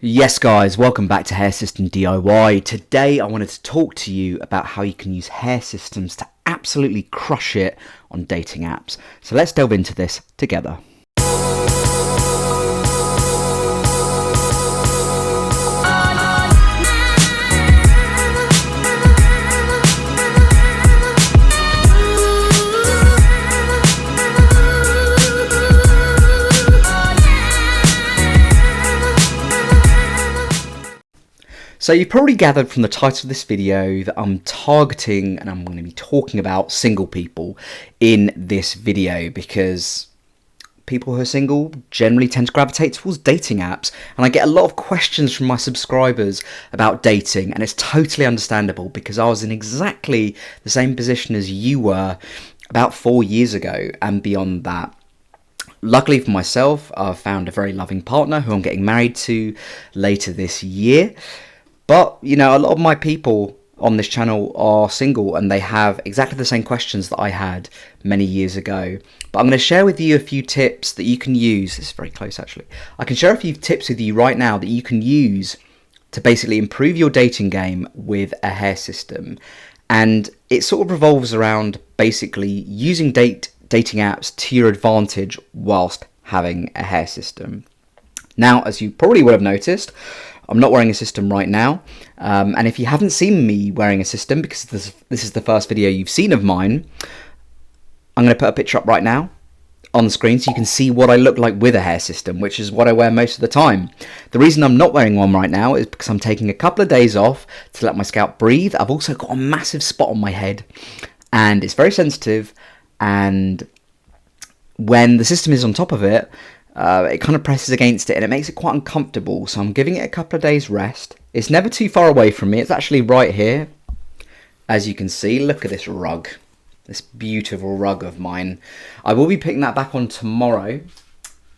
Yes guys, welcome back to Hair System DIY. Today I wanted to talk to you about how you can use hair systems to absolutely crush it on dating apps. So let's delve into this together. So you've probably gathered from the title of this video that I'm targeting and I'm going to be talking about single people in this video because people who are single generally tend to gravitate towards dating apps, and I get a lot of questions from my subscribers about dating, and it's totally understandable because I was in exactly the same position as you were about 4 years ago and beyond that. Luckily for myself, I've found a very loving partner who I'm getting married to later this year. But, you know, a lot of my people on this channel are single and they have exactly the same questions that I had many years ago. But I'm going to share with you a few tips that you can use. This is very close, actually. I can share a few tips with you right now that you can use to basically improve your dating game with a hair system. And it sort of revolves around basically using dating apps to your advantage whilst having a hair system. Now, as you probably would have noticed, I'm not wearing a system right now, and if you haven't seen me wearing a system, because this is the first video you've seen of mine, I'm going to put a picture up right now on the screen so you can see what I look like with a hair system, which is what I wear most of the time. The reason I'm not wearing one right now is because I'm taking a couple of days off to let my scalp breathe. I've also got a massive spot on my head, and it's very sensitive, and when the system is on top of it, it kind of presses against it and it makes it quite uncomfortable, so I'm giving it a couple of days rest. It's never too far away from me, it's actually right here. As you can see, look at this rug, this beautiful rug of mine. I will be picking that back on tomorrow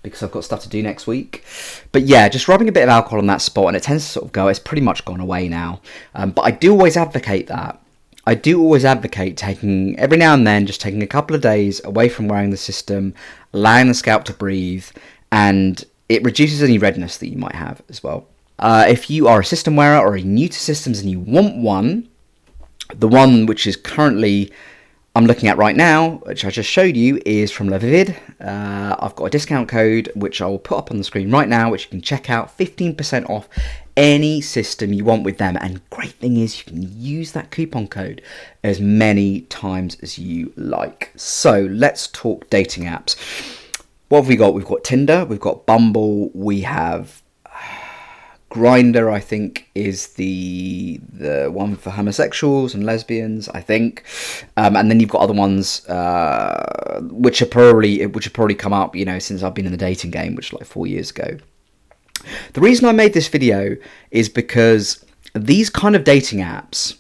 because I've got stuff to do next week. But yeah, just rubbing a bit of alcohol on that spot and it tends to sort of go, it's pretty much gone away now. But I do always advocate that. I do always advocate taking, every now and then, just taking a couple of days away from wearing the system, allowing the scalp to breathe, and it reduces any redness that you might have as well. If you are a system wearer or are new to systems and you want one, the one which is currently I'm looking at right now, which I just showed you, is from LaVivid. I've got a discount code which I will put up on the screen right now, which you can check out, 15% off any system you want with them. And great thing is you can use that coupon code as many times as you like. So let's talk dating apps. What have we got? We've got Tinder, we've got Bumble, we have Grindr, I think, is the one for homosexuals and lesbians, I think, and then you've got other ones which have probably come up, you know, since I've been in the dating game, which is like 4 years ago. The reason I made this video is because these kind of dating apps,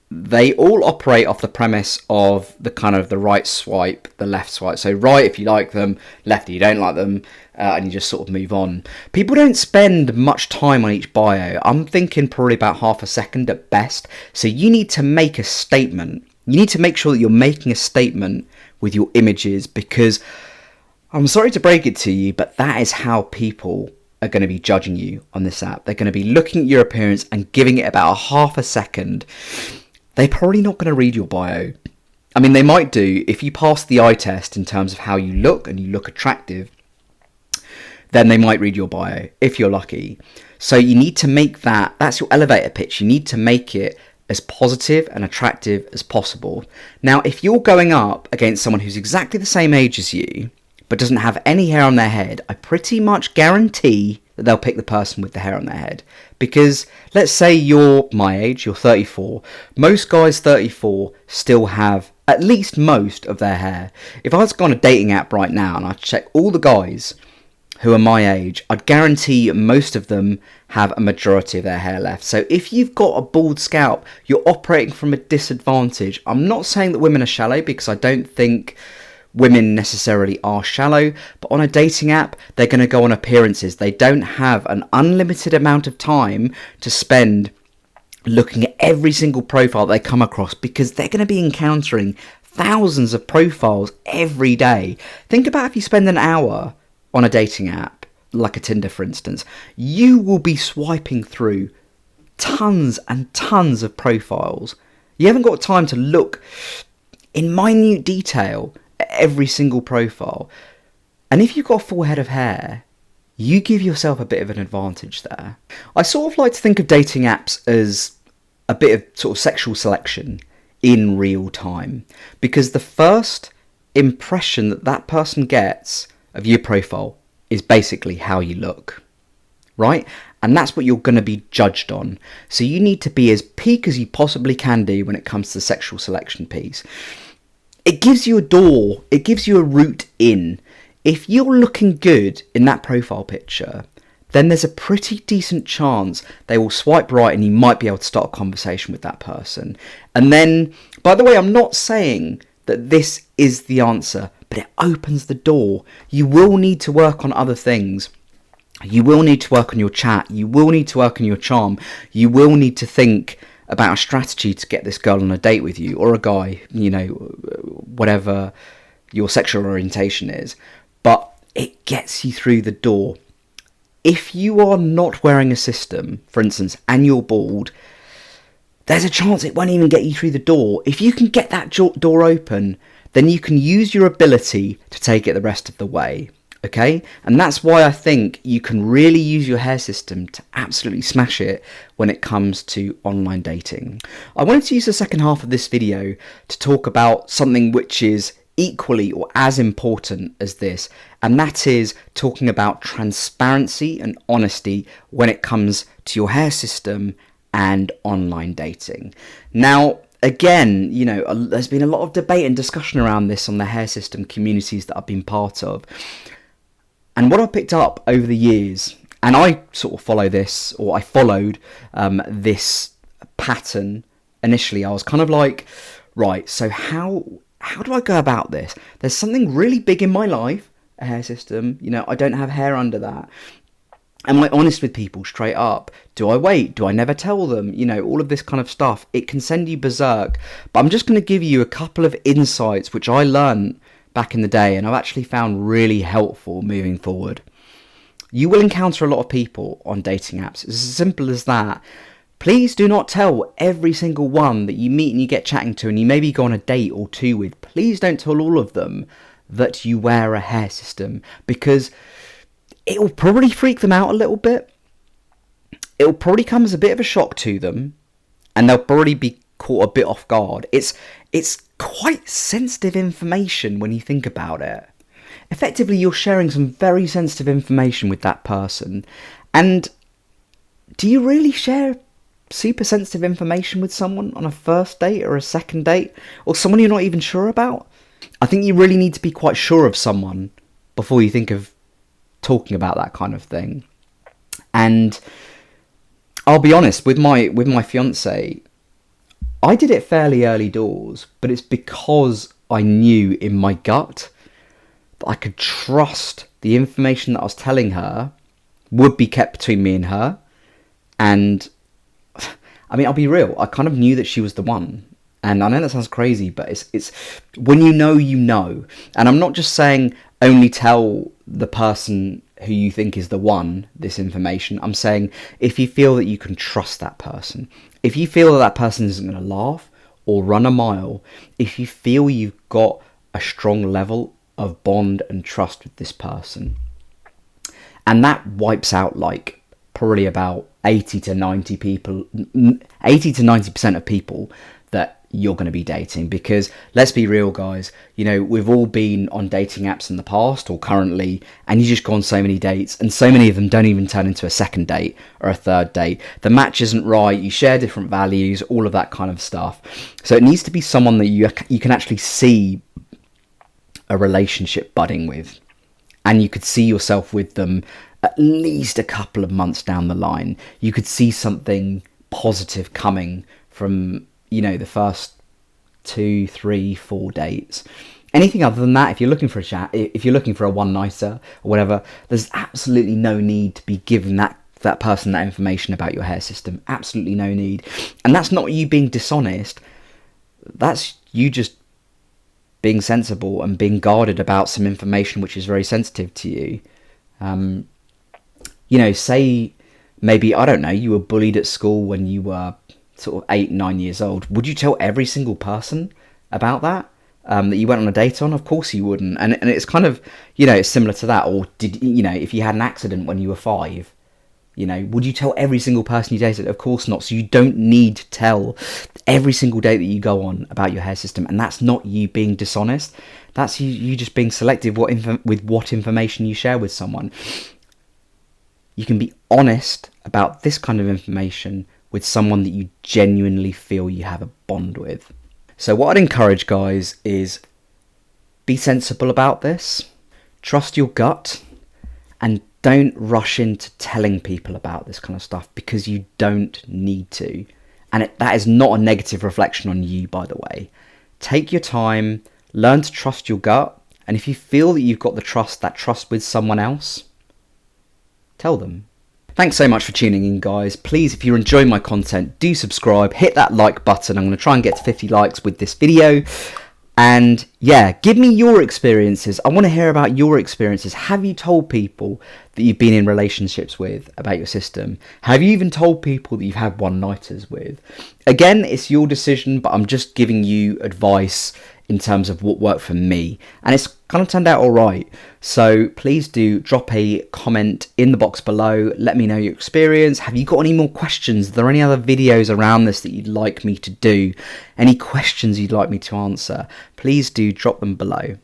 they all operate off the premise of the kind of the right swipe, the left swipe. So right if you like them, left if you don't like them, and you just sort of move on. People don't spend much time on each bio. I'm thinking probably about half a second at best. So you need to make a statement. You need to make sure that you're making a statement with your images, because I'm sorry to break it to you, but that is how people are going to be judging you on this app. They're going to be looking at your appearance and giving it about a half a second. They're probably not going to read your bio. I mean, they might do if you pass the eye test in terms of how you look and you look attractive. Then they might read your bio if you're lucky. So you need to make that's your elevator pitch. You need to make it as positive and attractive as possible. Now, if you're going up against someone who's exactly the same age as you, but doesn't have any hair on their head, I pretty much guarantee that they'll pick the person with the hair on their head. Because let's say you're my age, you're 34. Most guys 34 still have at least most of their hair. If I was to go on a dating app right now and I check all the guys who are my age, I'd guarantee most of them have a majority of their hair left. So if you've got a bald scalp, you're operating from a disadvantage. I'm not saying that women are shallow, because I don't think women necessarily are shallow, but on a dating app, they're going to go on appearances. They don't have an unlimited amount of time to spend looking at every single profile they come across, because they're going to be encountering thousands of profiles every day. Think about if you spend an hour on a dating app like a Tinder, for instance, you will be swiping through tons and tons of profiles. You haven't got time to look in minute detail at every single profile. And if you've got a full head of hair, you give yourself a bit of an advantage there. I sort of like to think of dating apps as a bit of sort of sexual selection in real time, because the first impression that that person gets of your profile is basically how you look, right? And that's what you're going to be judged on. So you need to be as peak as you possibly can do when it comes to the sexual selection piece. It gives you a door, it gives you a route in. If you're looking good in that profile picture, then there's a pretty decent chance they will swipe right and you might be able to start a conversation with that person. And then, by the way, I'm not saying that this is the answer, but it opens the door. You will need to work on other things. You will need to work on your chat. You will need to work on your charm. You will need to think about a strategy to get this girl on a date with you, or a guy, whatever your sexual orientation is. But it gets you through the door. If you are not wearing a system, for instance, and you're bald, there's a chance it won't even get you through the door. If you can get that door open, then you can use your ability to take it the rest of the way, okay? And that's why I think you can really use your hair system to absolutely smash it when it comes to online dating. I wanted to use the second half of this video to talk about something which is equally or as important as this, and that is talking about transparency and honesty when it comes to your hair system and online dating. Now, again, there's been a lot of debate and discussion around this on the hair system communities that I've been part of. And what I picked up over the years, and I sort of follow this, or I followed this pattern initially, I was kind of like, right, so how do I go about this? There's something really big in my life, a hair system, I don't have hair under that. Am I honest with people straight up? Do I wait? Do I never tell them? All of this kind of stuff. It can send you berserk. But I'm just going to give you a couple of insights which I learned back in the day and I've actually found really helpful moving forward. You will encounter a lot of people on dating apps. It's as simple as that. Please do not tell every single one that you meet and you get chatting to and you maybe go on a date or two with. Please don't tell all of them that you wear a hair system, because it will probably freak them out a little bit. It will probably come as a bit of a shock to them, and they'll probably be caught a bit off guard. It's quite sensitive information when you think about it. Effectively, you're sharing some very sensitive information with that person. And do you really share super sensitive information with someone on a first date or a second date, or someone you're not even sure about? I think you really need to be quite sure of someone before you think of talking about that kind of thing. And I'll be honest, with my fiance, I did it fairly early doors, but it's because I knew in my gut that I could trust the information that I was telling her would be kept between me and her. And I mean, I'll be real, I kind of knew that she was the one. And I know that sounds crazy, but it's when you know. And I'm not just saying only tell the person who you think is the one this information. I'm saying if you feel that you can trust that person, if you feel that that person isn't going to laugh or run a mile, if you feel you've got a strong level of bond and trust with this person. And that wipes out like probably about 80 to 90% of people that you're going to be dating. Because let's be real, guys, we've all been on dating apps in the past or currently, and you just go on so many dates, and so many of them don't even turn into a second date or a third date. The match isn't right, you share different values, all of that kind of stuff. So it needs to be someone that you can actually see a relationship budding with, and you could see yourself with them at least a couple of months down the line. You could see something positive coming from the first 2, 3, 4 dates. Anything other than that, if you're looking for a chat, if you're looking for a one-nighter or whatever, there's absolutely no need to be giving that person that information about your hair system. Absolutely no need. And that's not you being dishonest. That's you just being sensible and being guarded about some information which is very sensitive to you. Say maybe, I don't know, you were bullied at school when you were sort of 8, 9 years old. Would you tell every single person about that? That you went on a date on? Of course you wouldn't. And it's kind of, it's similar to that. Or if you had an accident when you were 5, would you tell every single person you dated? Of course not. So you don't need to tell every single date that you go on about your hair system. And that's not you being dishonest. That's you just being selective with what information you share with someone. You can be honest about this kind of information with someone that you genuinely feel you have a bond with. So what I'd encourage, guys, is be sensible about this. Trust your gut. And don't rush into telling people about this kind of stuff, because you don't need to. And that is not a negative reflection on you, by the way. Take your time, learn to trust your gut. And if you feel that you've got that trust with someone else, tell them. Thanks so much for tuning in, guys. Please, if you're enjoying my content, do subscribe, hit that like button. I'm going to try and get to 50 likes with this video. And yeah, give me your experiences. I want to hear about your experiences. Have you told people that you've been in relationships with about your system? Have you even told people that you've had one-nighters with? Again, it's your decision, but I'm just giving you advice in terms of what worked for me. And it's kind of turned out all right. So please do drop a comment in the box below. Let me know your experience. Have you got any more questions? Are there any other videos around this that you'd like me to do? Any questions you'd like me to answer? Please do drop them below.